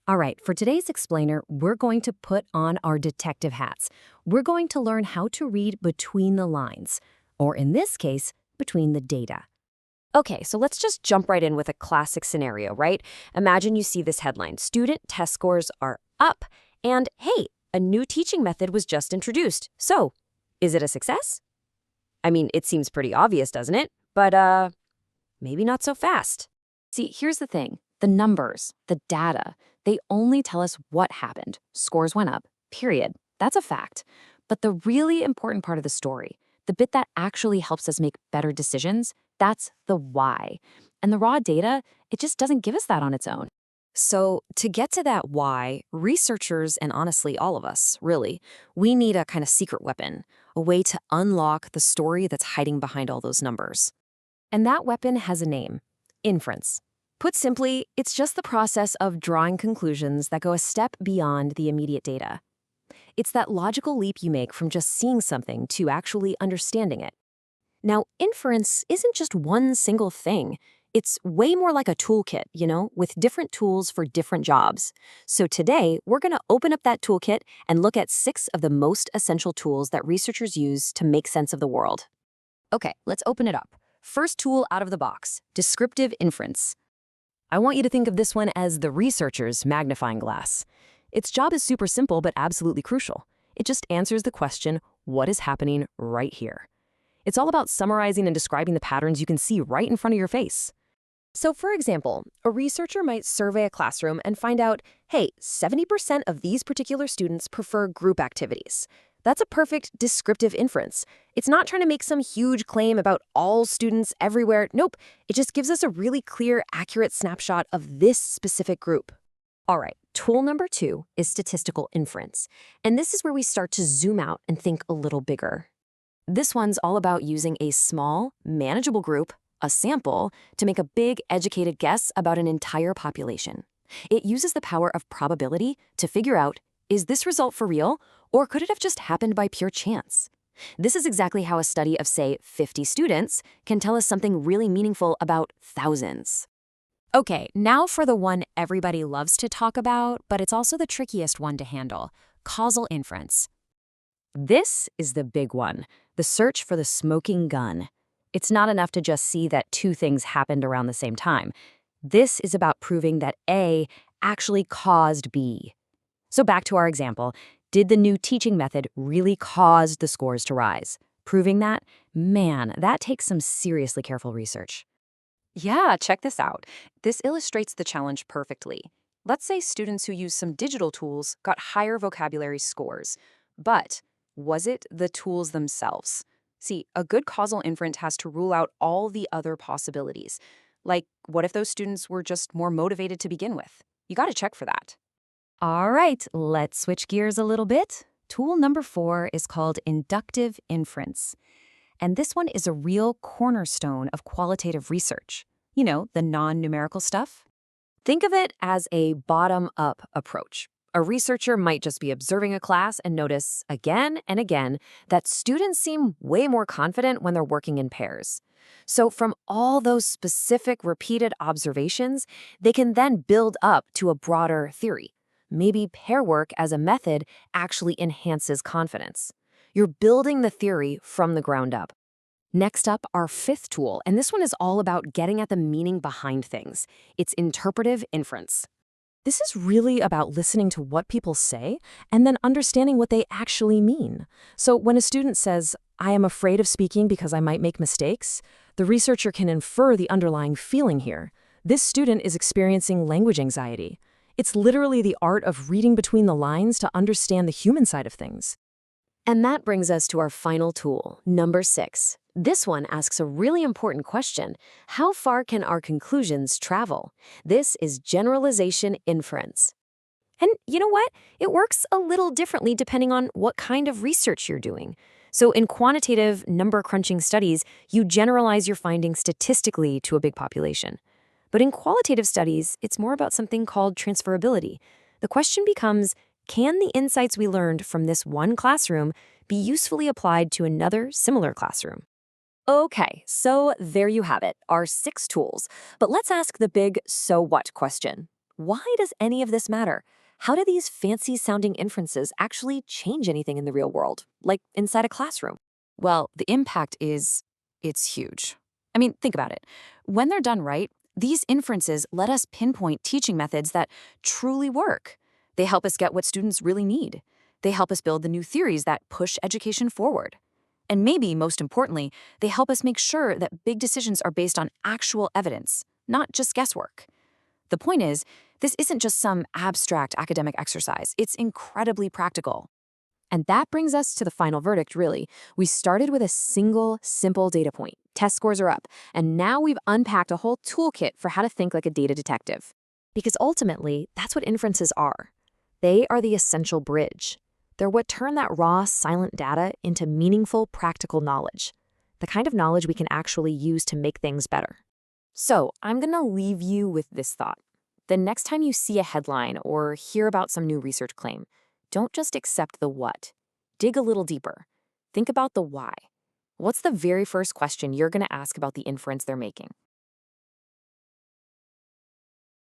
All right, for today's explainer, we're going to put on our detective hats. We're going to learn how to read between the lines, or in this case, between the data. Okay, so let's just jump right in with a classic scenario, right? Imagine you see this headline, student test scores are up, and hey, a new teaching method was just introduced. So, is it a success? I mean, it seems pretty obvious, doesn't it? But, maybe not so fast. See, here's the thing. The numbers, the data, they only tell us what happened. Scores went up, period. That's a fact. But the really important part of the story, the bit that actually helps us make better decisions, that's the why. And the raw data, it just doesn't give us that on its own. So, to get to that why, researchers, and honestly all of us, really, we need a kind of secret weapon, a way to unlock the story that's hiding behind all those numbers. And that weapon has a name: inference. Put simply, it's just the process of drawing conclusions that go a step beyond the immediate data. It's that logical leap you make from just seeing something to actually understanding it. Now, inference isn't just one single thing. It's way more like a toolkit, with different tools for different jobs. So today, we're going to open up that toolkit and look at 6 of the most essential tools that researchers use to make sense of the world. Okay, let's open it up. First tool out of the box, descriptive inference. I want you to think of this one as the researcher's magnifying glass. Its job is super simple but absolutely crucial. It just answers the question, what is happening right here? It's all about summarizing and describing the patterns you can see right in front of your face. So for example, a researcher might survey a classroom and find out, hey, 70% of these particular students prefer group activities. That's a perfect descriptive inference. It's not trying to make some huge claim about all students everywhere. Nope, it just gives us a really clear, accurate snapshot of this specific group. All right, tool number 2 is statistical inference. And this is where we start to zoom out and think a little bigger. This one's all about using a small, manageable group, a sample, to make a big, educated guess about an entire population. It uses the power of probability to figure out, is this result for real, or could it have just happened by pure chance? This is exactly how a study of, say, 50 students can tell us something really meaningful about thousands. Okay, now for the one everybody loves to talk about, but it's also the trickiest one to handle: causal inference. This is the big one, the search for the smoking gun. It's not enough to just see that 2 things happened around the same time. This is about proving that A actually caused B. So back to our example, did the new teaching method really cause the scores to rise? Proving that? Man, that takes some seriously careful research. Yeah, check this out. This illustrates the challenge perfectly. Let's say students who use some digital tools got higher vocabulary scores. But was it the tools themselves? See, a good causal inference has to rule out all the other possibilities. Like, what if those students were just more motivated to begin with? You gotta check for that. All right, let's switch gears a little bit. Tool number 4 is called inductive inference. And this one is a real cornerstone of qualitative research. The non-numerical stuff. Think of it as a bottom-up approach. A researcher might just be observing a class and notice again and again that students seem way more confident when they're working in pairs. So from all those specific repeated observations, they can then build up to a broader theory. Maybe pair work as a method actually enhances confidence. You're building the theory from the ground up. Next up, our 5th tool, and this one is all about getting at the meaning behind things. It's interpretive inference. This is really about listening to what people say and then understanding what they actually mean. So when a student says, I am afraid of speaking because I might make mistakes, the researcher can infer the underlying feeling here. This student is experiencing language anxiety. It's literally the art of reading between the lines to understand the human side of things. And that brings us to our final tool, number 6. This one asks a really important question. How far can our conclusions travel? This is generalization inference. And you know what? It works a little differently depending on what kind of research you're doing. So in quantitative number crunching studies, you generalize your findings statistically to a big population. But in qualitative studies, it's more about something called transferability. The question becomes, can the insights we learned from this one classroom be usefully applied to another similar classroom? Okay, so there you have it, our 6 tools. But let's ask the big so what question. why does any of this matter? How do these fancy-sounding inferences actually change anything in the real world, like inside a classroom? Well, the impact it's huge. I mean, think about it. When they're done right, these inferences let us pinpoint teaching methods that truly work. They help us get what students really need. They help us build the new theories that push education forward. And maybe most importantly, they help us make sure that big decisions are based on actual evidence, not just guesswork. The point is, this isn't just some abstract academic exercise. It's incredibly practical. And that brings us to the final verdict, really. We started with a single, simple data point. Test scores are up. And now we've unpacked a whole toolkit for how to think like a data detective. Because ultimately, that's what inferences are. They are the essential bridge. They're what turn that raw, silent data into meaningful, practical knowledge. The kind of knowledge we can actually use to make things better. So I'm going to leave you with this thought. The next time you see a headline or hear about some new research claim, don't just accept the what. Dig a little deeper. Think about the why. What's the very first question you're going to ask about the inference they're making?